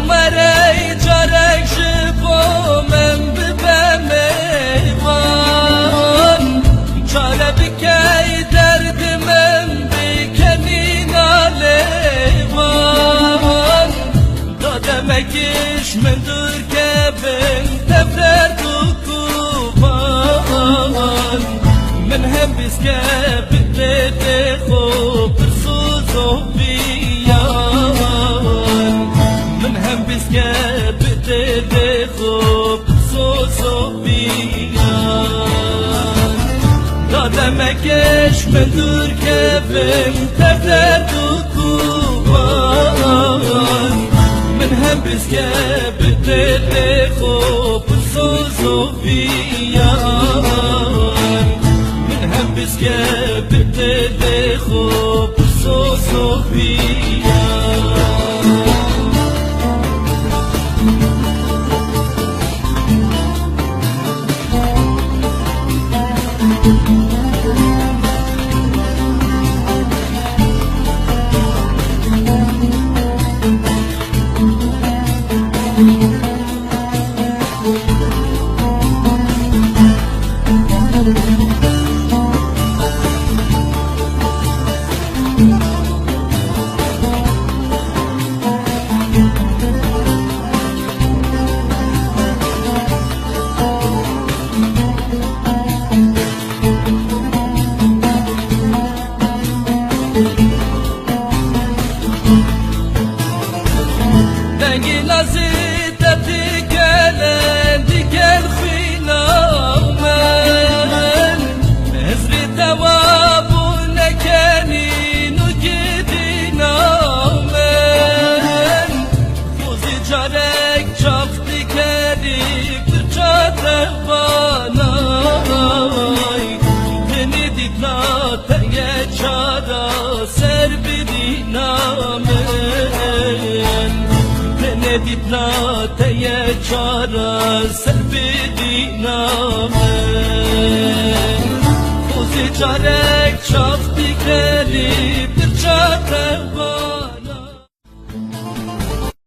مري جارك جبو من ببميوان جاره بکی درد من بکنین آلیوان دادمکش من دور که بین تفرر تو کوبان من هم بیز که بده خوب برسوز و بیان من هم بیز که بده خوب برسوز و بیان دادمکش من دور که بین تفرر تو کوبان من هم بیز که بده خوب برسوز و بیان هم بیز که بده خوب برسوز و بیان dengi nazideti gelen diken khinamen mezri tawabu nekenin u gidinamen fuzi carek çafti kerik çadır banay beni diklate çara serbidinamen Diplate çara serbidinamen Kuzi çarek çafti kelip bir çadır var